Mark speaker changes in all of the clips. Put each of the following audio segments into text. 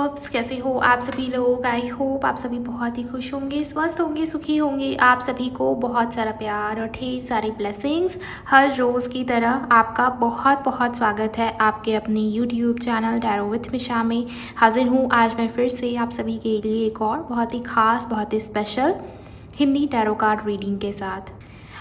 Speaker 1: Loves, कैसे हो आप सभी लोग। आई होप आप सभी बहुत ही खुश होंगे, स्वस्थ होंगे, सुखी होंगे। आप सभी को बहुत सारा प्यार और ढेर सारी ब्लेसिंग्स। हर रोज़ की तरह आपका बहुत बहुत स्वागत है आपके अपने यूट्यूब चैनल टैरो विथ मिशा में। हाजिर हूँ आज मैं फिर से आप सभी के लिए एक और बहुत ही ख़ास, बहुत ही special Hindi tarot card reading के साथ।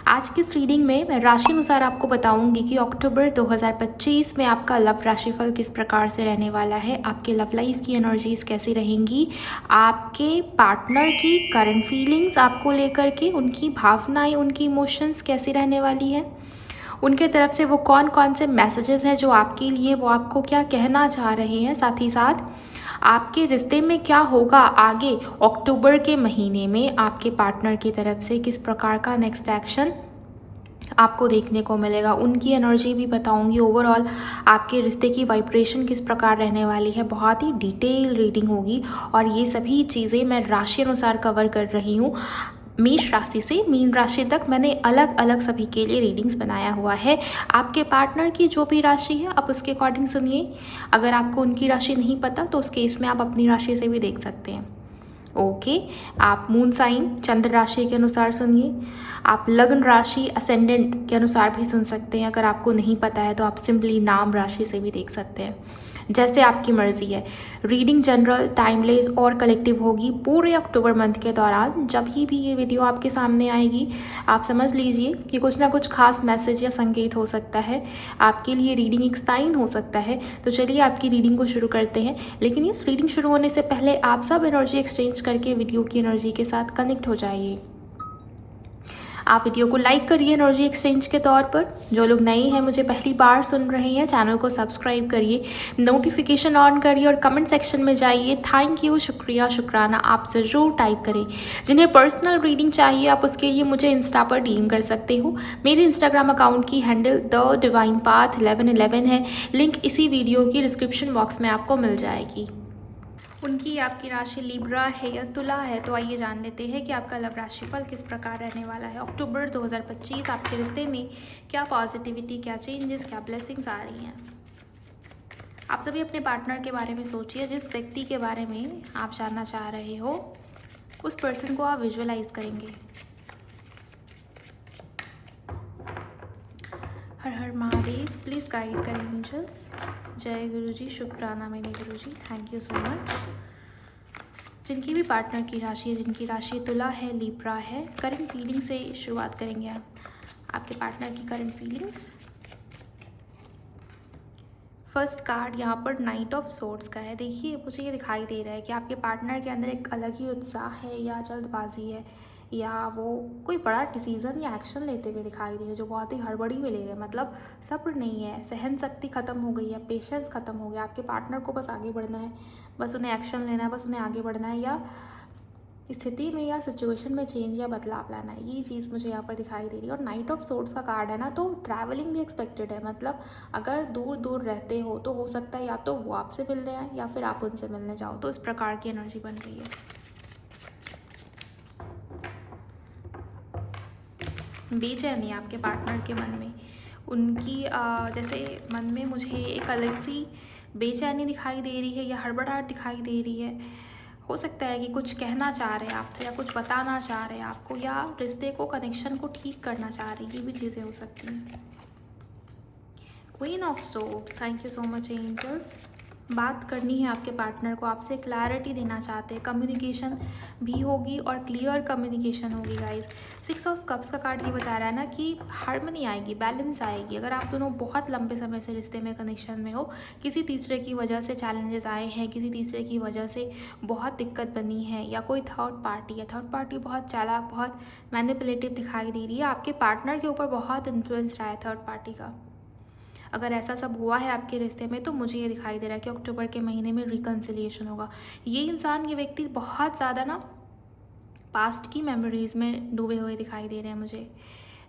Speaker 1: आज की इस रीडिंग में मैं राशि अनुसार आपको बताऊंगी कि अक्टूबर 2025 में आपका लव राशिफल किस प्रकार से रहने वाला है, आपके लव लाइफ की एनर्जीज कैसी रहेंगी, आपके पार्टनर की करंट फीलिंग्स आपको लेकर के, उनकी भावनाएं, उनकी इमोशंस कैसी रहने वाली है, उनके तरफ से वो कौन कौन से मैसेजेस हैं जो आपके लिए, वो आपको क्या कहना चाह रहे हैं, साथ ही साथ आपके रिश्ते में क्या होगा आगे अक्टूबर के महीने में आपके पार्टनर की तरफ से, किस प्रकार का नेक्स्ट एक्शन आपको देखने को मिलेगा, उनकी एनर्जी भी बताऊंगी। ओवरऑल आपके रिश्ते की वाइब्रेशन किस प्रकार रहने वाली है, बहुत ही डिटेल रीडिंग होगी और ये सभी चीज़ें मैं राशि अनुसार कवर कर रही हूँ। मेष राशि से मीन राशि तक मैंने अलग अलग सभी के लिए रीडिंग्स बनाया हुआ है। आपके पार्टनर की जो भी राशि है आप उसके अकॉर्डिंग सुनिए। अगर आपको उनकी राशि नहीं पता तो उस केस में आप अपनी राशि से भी देख सकते हैं। ओके, आप मून साइन चंद्र राशि के अनुसार सुनिए। आप लग्न राशि असेंडेंट के अनुसार भी सुन सकते हैं। अगर आपको नहीं पता है तो आप सिंपली नाम राशि से भी देख सकते हैं, जैसे आपकी मर्जी है। रीडिंग जनरल, टाइमलेस और कलेक्टिव होगी पूरे अक्टूबर मंथ के दौरान। जब भी ये वीडियो आपके सामने आएगी आप समझ लीजिए कि कुछ ना कुछ खास मैसेज या संकेत हो सकता है, आपके लिए रीडिंग एक साइन हो सकता है। तो चलिए आपकी रीडिंग को शुरू करते हैं। लेकिन इस रीडिंग शुरू होने से पहले आप सब एनर्जी एक्सचेंज करके वीडियो की एनर्जी के साथ कनेक्ट हो जाइए। आप वीडियो को लाइक करिए एनर्जी एक्सचेंज के तौर पर। जो लोग नए हैं, मुझे पहली बार सुन रहे हैं, चैनल को सब्सक्राइब करिए, नोटिफिकेशन ऑन करिए और कमेंट सेक्शन में जाइए थैंक यू, शुक्रिया, शुक्राना आप ज़रूर टाइप करें। जिन्हें पर्सनल रीडिंग चाहिए आप उसके लिए मुझे इंस्टा पर डीएम कर सकते हो। मेरे इंस्टाग्राम अकाउंट की हैंडल द डिवाइन पाथ 1111 है। लिंक इसी वीडियो की डिस्क्रिप्शन बॉक्स में आपको मिल जाएगी। उनकी आपकी राशि लिब्रा है या तुला है, तो आइए जान लेते हैं कि आपका लव राशिफल किस प्रकार रहने वाला है। अक्टूबर 2025 आपके रिश्ते में क्या पॉजिटिविटी, क्या चेंजेस, क्या ब्लेसिंग्स आ रही हैं। आप सभी अपने पार्टनर के बारे में सोचिए। जिस व्यक्ति के बारे में आप जानना चाह रहे हो उस पर्सन को आप विजुअलाइज करेंगे। हर हर महादेव, प्लीज़ गाइड करें एंजल्स। जय गुरु जी, शुक्राना मेरे गुरु जी, थैंक यू सो मच। जिनकी भी पार्टनर की राशि है, जिनकी राशि तुला है, लिब्रा है, करंट फीलिंग से शुरुआत करेंगे आप। आपके पार्टनर की करंट फीलिंग्स। फर्स्ट कार्ड यहाँ पर नाइट ऑफ सोर्ड्स का है। देखिए मुझे ये दिखाई दे रहा है कि आपके पार्टनर के अंदर एक अलग ही उत्साह है या जल्दबाजी है, या वो कोई बड़ा डिसीज़न या एक्शन लेते हुए दिखाई दे रहे हैं जो बहुत ही हड़बड़ी में ले रहे हैं। मतलब सब्र नहीं है, सहन शक्ति ख़त्म हो गई है, पेशेंस ख़त्म हो गया। आपके पार्टनर को बस आगे बढ़ना है, बस उन्हें एक्शन लेना है, बस उन्हें आगे बढ़ना है या स्थिति में या सिचुएशन में चेंज या बदलाव लाना है। ये चीज़ मुझे यहाँ पर दिखाई दे रही है। और नाइट ऑफ सोर्ड्स का कार्ड है ना, तो ट्रैवलिंग भी एक्सपेक्टेड है। मतलब अगर दूर दूर रहते हो तो हो सकता है या तो वो आपसे मिलने आए या फिर आप उनसे मिलने जाओ, तो इस प्रकार की एनर्जी बन रही है। बेचैनी आपके पार्टनर के मन में, उनकी जैसे मन में मुझे एक अलग सी बेचैनी दिखाई दे रही है या हड़बड़ाहट दिखाई दे रही है। हो सकता है कि कुछ कहना चाह रहे हैं आपसे या कुछ बताना चाह रहे हैं आपको, या रिश्ते को, कनेक्शन को ठीक करना चाह रही है। ये भी चीज़ें हो सकती हैं। Queen of soaps, thank you so much angels. बात करनी है आपके पार्टनर को, आपसे क्लैरिटी देना चाहते हैं, कम्युनिकेशन भी होगी और क्लियर कम्युनिकेशन होगी गाइस। सिक्स ऑफ कप्स का कार्ड ये बता रहा है ना कि हार्मनी आएगी, बैलेंस आएगी। अगर आप दोनों बहुत लंबे समय से रिश्ते में, कनेक्शन में हो, किसी तीसरे की वजह से चैलेंजेस आए हैं, किसी तीसरे की वजह से बहुत दिक्कत बनी है, या कोई थर्ड पार्टी है, थर्ड पार्टी बहुत चालाक, बहुत मैनिपुलेटिव दिखाई दे रही है, आपके पार्टनर के ऊपर बहुत इन्फ्लुएंस रहा है थर्ड पार्टी का। अगर ऐसा सब हुआ है आपके रिश्ते में तो मुझे ये दिखाई दे रहा है कि अक्टूबर के महीने में रिकन्सिलिएशन होगा। ये इंसान, ये व्यक्ति बहुत ज़्यादा ना पास्ट की मेमोरीज़ में डूबे हुए दिखाई दे रहे हैं मुझे।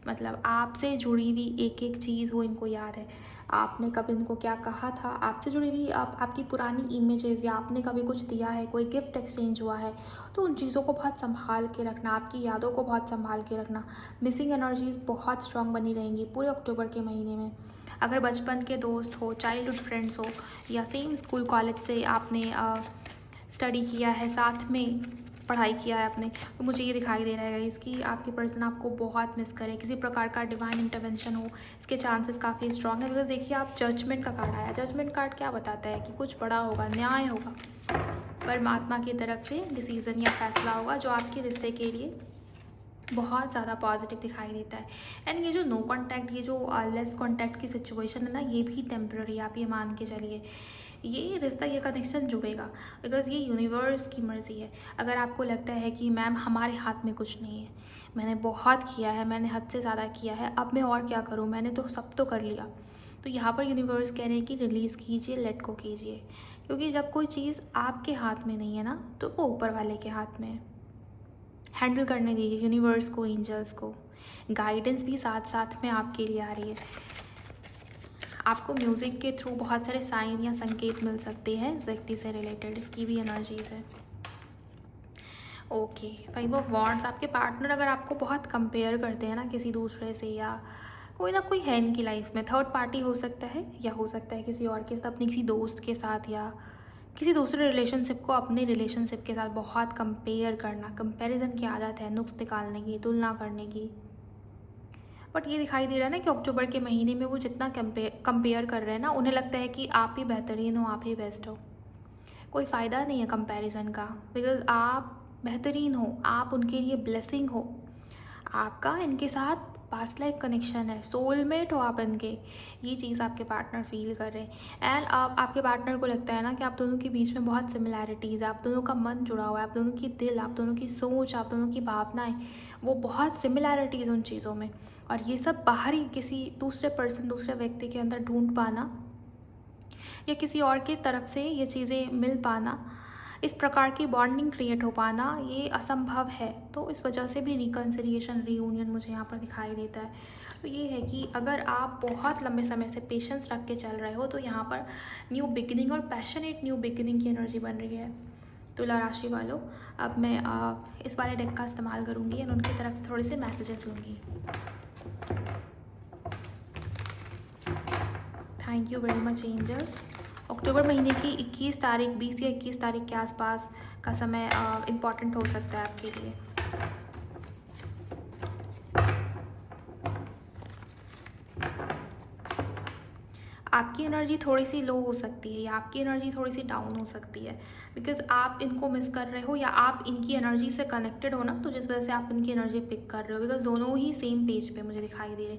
Speaker 1: मतलब आपसे जुड़ी हुई एक एक चीज़ वो इनको याद है। आपने कब इनको क्या कहा था, आपसे जुड़ी हुई आपकी पुरानी इमेजेस, या आपने कभी कुछ दिया है, कोई गिफ्ट एक्सचेंज हुआ है, तो उन चीज़ों को बहुत संभाल के रखना, आपकी यादों को बहुत संभाल के रखना। मिसिंग एनर्जीज बहुत स्ट्रांग बनी रहेंगी पूरे अक्टूबर के महीने में। अगर बचपन के दोस्त हो, चाइल्डहुड फ्रेंड्स हो, या सेम स्कूल कॉलेज से आपने स्टडी किया है, साथ में पढ़ाई किया है आपने, तो मुझे ये दिखाई दे रहा है इसकी आपकी पर्सन आपको बहुत मिस करे, किसी प्रकार का डिवाइन इंटरवेंशन हो, इसके चांसेस काफ़ी स्ट्रांग है। बिकॉज देखिए आप जजमेंट का कार्ड आया, जजमेंट कार्ड क्या बताता है कि कुछ बड़ा होगा, न्याय होगा, परमात्मा की तरफ से डिसीज़न या फैसला होगा जो आपके रिश्ते के लिए बहुत ज़्यादा पॉजिटिव दिखाई देता है। एंड ये जो नो कांटेक्ट, ये जो लेस कांटेक्ट की सिचुएशन है ना, ये भी टेम्प्रेरी, आप ये मान के चलिए ये रिश्ता, ये कनेक्शन जुड़ेगा, बिकॉज़ ये यूनिवर्स की मर्ज़ी है। अगर आपको लगता है कि मैम हमारे हाथ में कुछ नहीं है, मैंने बहुत किया है, मैंने हद से ज़्यादा किया है, अब मैं और क्या करूँ, मैंने तो सब तो कर लिया, तो यहाँ पर यूनिवर्स कह रहे हैं कि रिलीज़ कीजिए, लेट को कीजिए, क्योंकि जब कोई चीज़ आपके हाथ में नहीं है ना, तो वो ऊपर वाले के हाथ में है। हैंडल करने दीजिए यूनिवर्स को, एंजल्स को, गाइडेंस भी साथ साथ में आपके लिए आ रही है। आपको म्यूज़िक के थ्रू बहुत सारे साइन या संकेत मिल सकते हैं इस व्यक्ति से रिलेटेड, इसकी भी एनर्जीज है। ओके, 5 ऑफ वॉन्ड्स, आपके पार्टनर अगर आपको बहुत कंपेयर करते हैं ना किसी दूसरे से, या कोई ना कोई है इनकी लाइफ में, थर्ड पार्टी हो सकता है, या हो सकता है किसी और के साथ, अपनी किसी दोस्त के साथ, या किसी दूसरे रिलेशनशिप को अपने रिलेशनशिप के साथ बहुत कंपेयर करना, कंपैरिजन की आदत है, नुक्स निकालने की, तुलना करने की। बट ये दिखाई दे रहा है ना कि अक्टूबर के महीने में वो जितना कंपेयर कर रहे हैं ना, उन्हें लगता है कि आप ही बेहतरीन हो, आप ही बेस्ट हो। कोई फ़ायदा नहीं है कंपैरिजन का, बिकॉज आप बेहतरीन हो, आप उनके लिए ब्लेसिंग हो, आपका इनके साथ पास्ट लाइफ कनेक्शन है, सोलमेट हो आप इनके, ये चीज़ आपके पार्टनर फील कर रहे हैं। एंड आपके पार्टनर को लगता है ना कि आप दोनों के बीच में बहुत सिमिलैरिटीज़ है, आप दोनों का मन जुड़ा हुआ है, आप दोनों की दिल, आप दोनों की सोच, आप दोनों की भावनाएं, वो बहुत सिमिलैरिटीज़ उन चीज़ों में, और ये सब बाहरी किसी दूसरे पर्सन, दूसरे व्यक्ति के अंदर ढूंढ पाना, या किसी और की तरफ से ये चीज़ें मिल पाना, इस प्रकार की बॉन्डिंग क्रिएट हो पाना, ये असंभव है। तो इस वजह से भी रिकन्सिलिएशन, रीयूनियन मुझे यहाँ पर दिखाई देता है। तो ये है कि अगर आप बहुत लंबे समय से पेशेंस रख के चल रहे हो, तो यहाँ पर न्यू बिगिनिंग और पैशनेट न्यू बिगिनिंग की एनर्जी बन रही है। तुला राशि वालों, अब मैं इस वाले डेक का इस्तेमाल करूँगी और उनकी तरफ से थोड़े से मैसेजेस लूँगी। Thank you very much angels. अक्टूबर महीने की 21 तारीख, 20 या 21 तारीख के आसपास का समय इम्पॉर्टेंट हो सकता है आपके लिए। आपकी एनर्जी थोड़ी सी लो हो सकती है, या आपकी एनर्जी थोड़ी सी डाउन हो सकती है, बिकॉज आप इनको मिस कर रहे हो, या आप इनकी एनर्जी से कनेक्टेड हो ना, तो जिस वजह से आप इनकी एनर्जी पिक कर रहे हो, बिकॉज दोनों ही सेम पेज पे मुझे दिखाई दे रहे,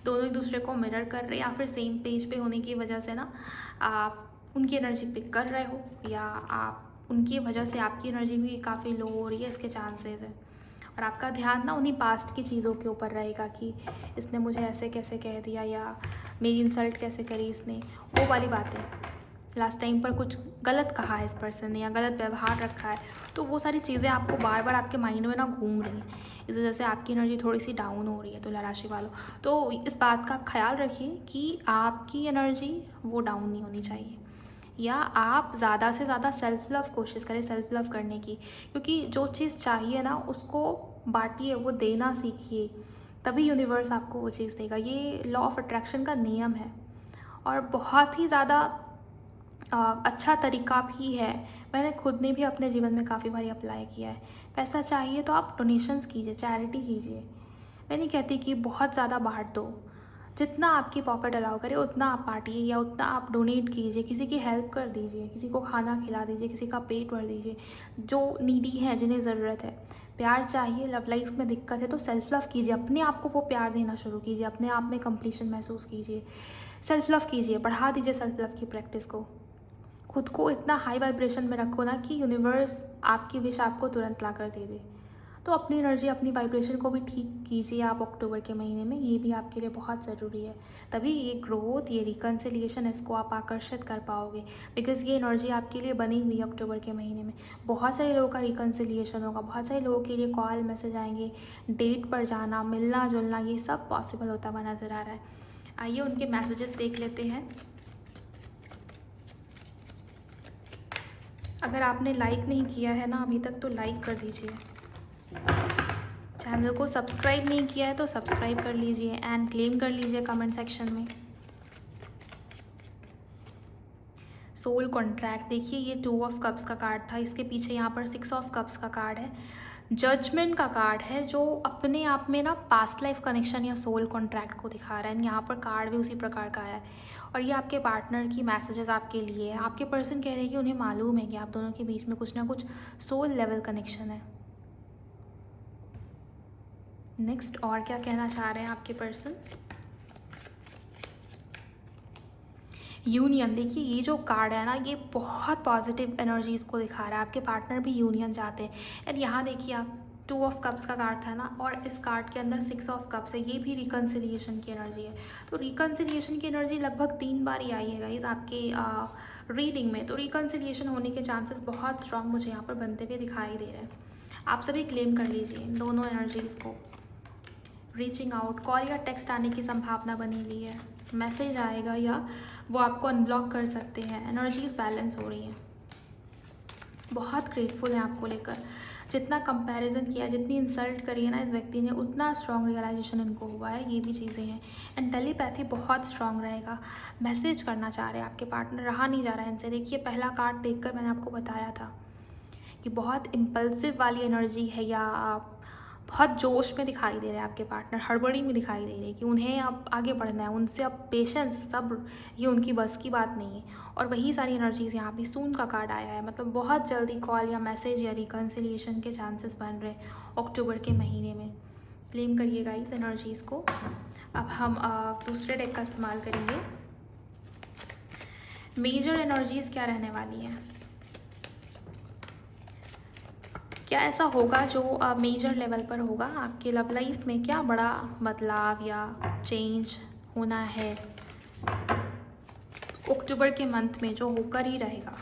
Speaker 1: दोनों एक दूसरे को मिरर कर रहे हैं, या फिर सेम पेज पे होने की वजह से ना आप उनकी एनर्जी पिक कर रहे हो, या आप उनकी वजह से आपकी एनर्जी भी काफ़ी लो हो रही है, इसके चांसेस है। और आपका ध्यान ना उन्हीं पास्ट की चीज़ों के ऊपर रहेगा कि इसने मुझे ऐसे कैसे कह दिया, या मेरी इंसल्ट कैसे करी इसने, वो वाली बातें, लास्ट टाइम पर कुछ गलत कहा है इस पर्सन ने, या गलत व्यवहार रखा है, तो वो सारी चीज़ें आपको बार बार आपके माइंड में ना घूम रही हैं, इस वजह से आपकी एनर्जी थोड़ी सी डाउन हो रही है तुला राशि वालों। तो इस बात का ख्याल रखिए कि आपकी एनर्जी वो डाउन नहीं होनी चाहिए, या आप ज़्यादा से ज़्यादा सेल्फ लव कोशिश करें, सेल्फ लव करने की, क्योंकि जो चीज़ चाहिए ना उसको बांटिए, वो देना सीखिए, तभी यूनिवर्स आपको वो चीज़ देगा। ये लॉ ऑफ अट्रैक्शन का नियम है, और बहुत ही ज़्यादा अच्छा तरीका भी है। मैंने खुद ने भी अपने जीवन में काफ़ी बार अप्लाई किया है। पैसा चाहिए तो आप डोनेशंस कीजिए, चैरिटी कीजिए। मैं नहीं कहती कि बहुत ज़्यादा बांट दो, जितना आपकी पॉकेट अलाउ करे उतना आप बांटिए, या उतना आप डोनेट कीजिए, किसी की हेल्प कर दीजिए, किसी को खाना खिला दीजिए, किसी का पेट भर दीजिए, जो नीडी हैं, जिन्हें ज़रूरत है। प्यार चाहिए, लव लाइफ में दिक्कत है तो सेल्फ लव कीजिए, अपने आप को वो प्यार देना शुरू कीजिए, अपने आप में कंप्लीशन महसूस कीजिए, सेल्फ लव कीजिए, बढ़ा दीजिए सेल्फ लव की प्रैक्टिस को। खुद को इतना हाई वाइब्रेशन में रखो ना कि यूनिवर्स आपकी विश आपको तुरंत ला कर दे दे। तो अपनी एनर्जी, अपनी वाइब्रेशन को भी ठीक कीजिए आप अक्टूबर के महीने में, ये भी आपके लिए बहुत ज़रूरी है। तभी ये ग्रोथ, ये रिकन्सिलिएशन, इसको आप आकर्षित कर पाओगे, बिकॉज़ ये एनर्जी आपके लिए बनी हुई है अक्टूबर के महीने में। बहुत सारे लोगों का रिकन्सिलिएशन होगा, बहुत सारे लोगों के लिए कॉल मैसेज आएंगे, डेट पर जाना, मिलना जुलना, ये सब पॉसिबल होता हुआ नज़र आ रहा है। आइए उनके मैसेजेस देख लेते हैं। अगर आपने लाइक नहीं किया है ना अभी तक, तो लाइक कर दीजिए। चैनल को सब्सक्राइब नहीं किया है तो सब्सक्राइब कर लीजिए, एंड क्लेम कर लीजिए कमेंट सेक्शन में। सोल कॉन्ट्रैक्ट, देखिए ये 2 ऑफ कप्स का कार्ड था, इसके पीछे यहाँ पर 6 ऑफ कप्स का कार्ड है, जजमेंट का कार्ड है, जो अपने आप में ना पास्ट लाइफ कनेक्शन या सोल कॉन्ट्रैक्ट को दिखा रहा है। यहाँ पर कार्ड भी उसी प्रकार का है और ये आपके पार्टनर की मैसेजेस आपके लिए है। आपके पर्सन कह रहे हैं कि उन्हें मालूम है कि आप दोनों के बीच में कुछ ना कुछ सोल लेवल कनेक्शन है। नेक्स्ट और क्या कहना चाह रहे हैं आपके पर्सन? यूनियन, देखिए ये जो कार्ड है ना, ये बहुत पॉजिटिव एनर्जीज को दिखा रहा है। आपके पार्टनर भी यूनियन चाहते हैं। एंड यहाँ देखिए आप 2 ऑफ कप्स का कार्ड था ना, और इस कार्ड के अंदर 6 ऑफ कप्स है, ये भी रिकन्सिलिएशन की एनर्जी है। तो रिकन्सिलिएशन की एनर्जी लगभग 3 बार ही आई है गाइस आपके रीडिंग में। तो रिकन्सिलिएशन होने के चांसेस बहुत स्ट्रांग मुझे यहाँ पर बनते हुए दिखाई दे रहे हैं। आप सभी क्लेम कर लीजिए इन दोनों एनर्जीज़ को। रीचिंग आउट, कॉल या टेक्स्ट आने की संभावना बनी हुई है, मैसेज आएगा या वो आपको अनब्लॉक कर सकते हैं। एनर्जीज बैलेंस हो रही हैं। बहुत ग्रेटफुल हैं आपको लेकर। जितना कंपैरिजन किया, जितनी इंसल्ट करी है ना इस व्यक्ति ने, उतना स्ट्रॉन्ग रियलाइजेशन इनको हुआ है। ये भी चीज़ें हैं। एंड टेलीपैथी बहुत स्ट्रॉन्ग रहेगा। मैसेज करना चाह रहे हैं आपके पार्टनर, रहा नहीं जा रहा है इनसे। देखिए पहला कार्ड देखकर मैंने आपको बताया था कि बहुत इम्पल्सिव वाली एनर्जी है, या बहुत जोश में दिखाई दे रहे हैं आपके पार्टनर, हड़बड़ी में दिखाई दे रही है कि उन्हें अब आगे बढ़ना है, उनसे अब पेशेंस, सब्र, ये उनकी बस की बात नहीं है। और वही सारी एनर्जीज़ यहाँ पे सून का कार्ड आया है, मतलब बहुत जल्दी कॉल या मैसेज या रिकन्सिलिएशन के चांसेस बन रहे हैं अक्टूबर के महीने में। क्लेम करिएगा इस एनर्जीज़ को। अब हम दूसरे डेक का इस्तेमाल करेंगे। मेजर एनर्जीज़ क्या रहने वाली हैं? क्या ऐसा होगा जो मेजर लेवल पर होगा आपके लव लाइफ में? क्या बड़ा बदलाव या चेंज होना है अक्टूबर के मंथ में, जो होकर ही रहेगा?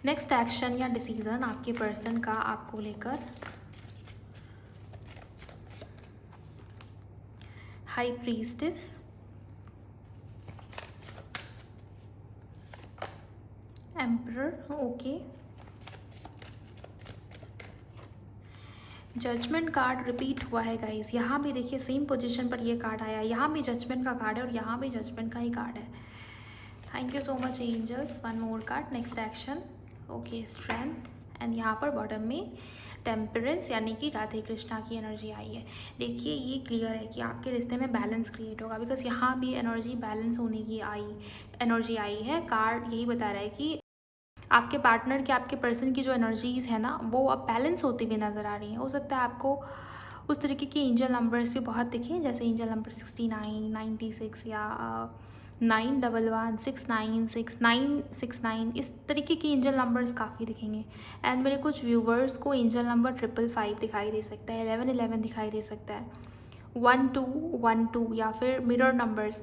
Speaker 1: नेक्स्ट एक्शन या डिसीजन आपके पर्सन का आपको लेकर। High priestess, emperor, okay. Judgment card repeat हुआ है गाइस। यहाँ भी देखिए सेम पोजीशन पर ये कार्ड आया है, यहाँ भी जजमेंट का कार्ड है और यहाँ भी जजमेंट का ही कार्ड है। Thank you so much angels. One more card, next action, okay, strength. And यहाँ पर बॉटम में टेम्परेंस, यानी कि राधे कृष्णा की एनर्जी आई है। देखिए ये क्लियर है कि आपके रिश्ते में बैलेंस क्रिएट होगा, बिकॉज यहाँ भी एनर्जी बैलेंस होने की एनर्जी आई है। कार्ड यही बता रहा है कि आपके पार्टनर की, आपके पर्सन की जो एनर्जीज़ है ना, वो अब बैलेंस होती हुई नज़र आ रही हैं। हो सकता है आपको उस तरीके के एंजल नंबर्स भी बहुत दिखें, जैसे एंजल नंबर 69, 96 या 911, 696, 969, इस तरीके के एंजल नंबर्स काफ़ी दिखेंगे। एंड मेरे कुछ व्यूवर्स को एंजल नंबर 555 दिखाई दे सकता है, 1111 दिखाई दे सकता है, 1212 या फिर मिरर नंबर्स,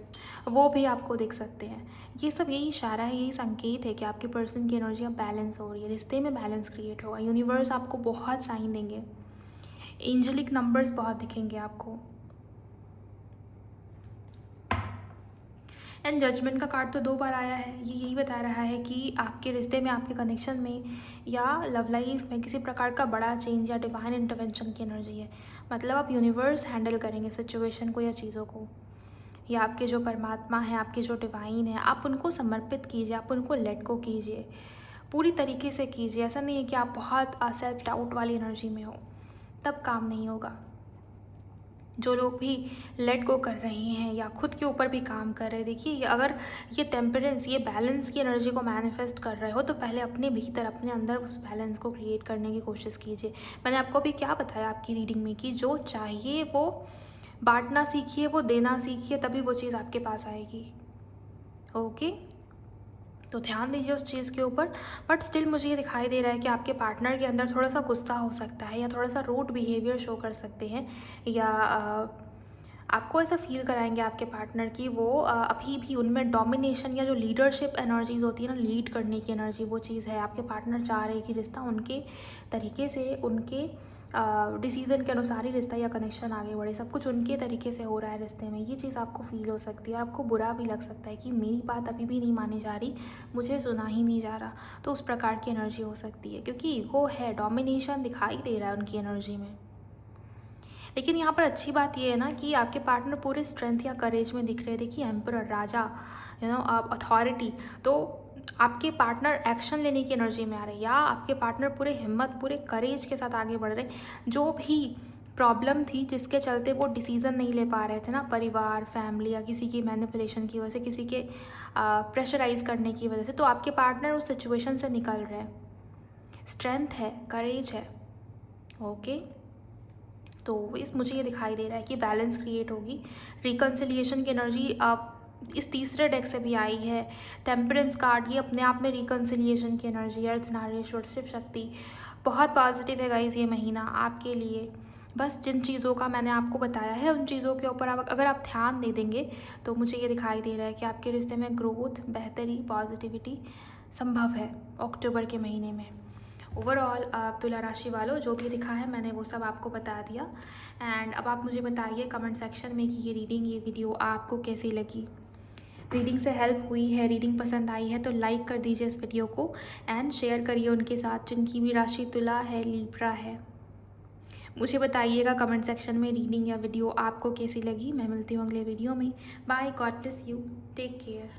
Speaker 1: वो भी आपको दिख सकते हैं। ये सब यही इशारा है, यही संकेत है कि आपके पर्सन की एनर्जी अब बैलेंस हो रही है, रिश्ते में बैलेंस क्रिएट होगा। यूनिवर्स आपको बहुत साइन देंगे, एंजेलिक नंबर्स बहुत दिखेंगे आपको। एंड जजमेंट का कार्ड तो 2 बार आया है। ये यही बता रहा है कि आपके रिश्ते में, आपके कनेक्शन में या लव लाइफ में किसी प्रकार का बड़ा चेंज या डिवाइन इंटरवेंशन की एनर्जी है। मतलब आप यूनिवर्स हैंडल करेंगे सिचुएशन को या चीज़ों को, या आपके जो परमात्मा है, आपके जो डिवाइन है, आप उनको समर्पित कीजिए, आप उनको लेट गो कीजिए, पूरी तरीके से कीजिए। ऐसा नहीं है कि आप बहुत सेल्फ डाउट वाली एनर्जी में हो, तब काम नहीं होगा। जो लोग भी लेट गो कर रहे हैं या खुद के ऊपर भी काम कर रहे हैं, देखिए अगर ये टेम्परेंस, ये बैलेंस की एनर्जी को मैनिफेस्ट कर रहे हो, तो पहले अपने भीतर, अपने अंदर उस बैलेंस को क्रिएट करने की कोशिश कीजिए। मैंने आपको अभी क्या बताया आपकी रीडिंग में कि जो चाहिए वो बांटना सीखिए, वो देना सीखिए, तभी वो चीज़ आपके पास आएगी। ओके, तो ध्यान दीजिए उस चीज़ के ऊपर। बट स्टिल मुझे ये दिखाई दे रहा है कि आपके पार्टनर के अंदर थोड़ा सा गुस्सा हो सकता है, या थोड़ा सा रूड बिहेवियर शो कर सकते हैं, या आपको ऐसा फील कराएंगे आपके पार्टनर की वो अभी भी उनमें डोमिनेशन या जो लीडरशिप एनर्जीज होती है ना, लीड करने की एनर्जी, वो चीज़ है। आपके पार्टनर चाह रहे हैं कि रिश्ता उनके तरीके से, उनके डिसीज़न के अनुसार ही रिश्ता या कनेक्शन आगे बढ़े, सब कुछ उनके तरीके से हो रहा है रिश्ते में। ये चीज़ आपको फील हो सकती है, आपको बुरा भी लग सकता है कि मेरी बात अभी भी नहीं मानी जा रही, मुझे सुना ही नहीं जा रहा। तो उस प्रकार की एनर्जी हो सकती है, क्योंकि ईगो है, डोमिनेशन दिखाई दे रहा है उनकी एनर्जी में। लेकिन यहाँ पर अच्छी बात ये है ना कि आपके पार्टनर पूरे स्ट्रेंथ या करेज में दिख रहे हैं। देखिए एम्परर, राजा, अथॉरिटी, तो आपके पार्टनर एक्शन लेने की एनर्जी में आ रहे हैं, या आपके पार्टनर पूरे हिम्मत, पूरे करेज के साथ आगे बढ़ रहे हैं। जो भी प्रॉब्लम थी जिसके चलते वो डिसीज़न नहीं ले पा रहे थे ना, परिवार, फैमिली या किसी की मैनिपुलेशन की वजह से, किसी के प्रेशराइज करने की वजह से, तो आपके पार्टनर उस सिचुएशन से निकल रहे हैं। स्ट्रेंथ है, करेज है। ओके, तो इस मुझे ये दिखाई दे रहा है कि बैलेंस क्रिएट होगी। रिकन्सिलिएशन की एनर्जी आप इस तीसरे डेक से भी आई है। टेम्परेंस कार्ड, ये अपने आप में रिकन्सिलिएशन की एनर्जी। अर्थ, नारेश्वर, शिव शक्ति, बहुत पॉजिटिव है गाइस ये महीना आपके लिए। बस जिन चीज़ों का मैंने आपको बताया है उन चीज़ों के ऊपर आप अगर आप ध्यान दे देंगे तो मुझे ये दिखाई दे रहा है कि आपके रिश्ते में ग्रोथ, बेहतरी, पॉजिटिविटी संभव है अक्टूबर के महीने में। ओवरऑल तुला राशि वालों, जो भी दिखा है मैंने वो सब आपको बता दिया। एंड अब आप मुझे बताइए कमेंट सेक्शन में कि ये रीडिंग, ये वीडियो आपको कैसी लगी। रीडिंग से हेल्प हुई है, रीडिंग पसंद आई है तो लाइक कर दीजिए इस वीडियो को एंड शेयर करिए उनके साथ जिनकी भी राशि तुला है, लीब्रा है। मुझे बताइएगा कमेंट सेक्शन में रीडिंग या वीडियो आपको कैसी लगी। मैं मिलती हूँ अगले वीडियो में। Bye, god bless you, take care.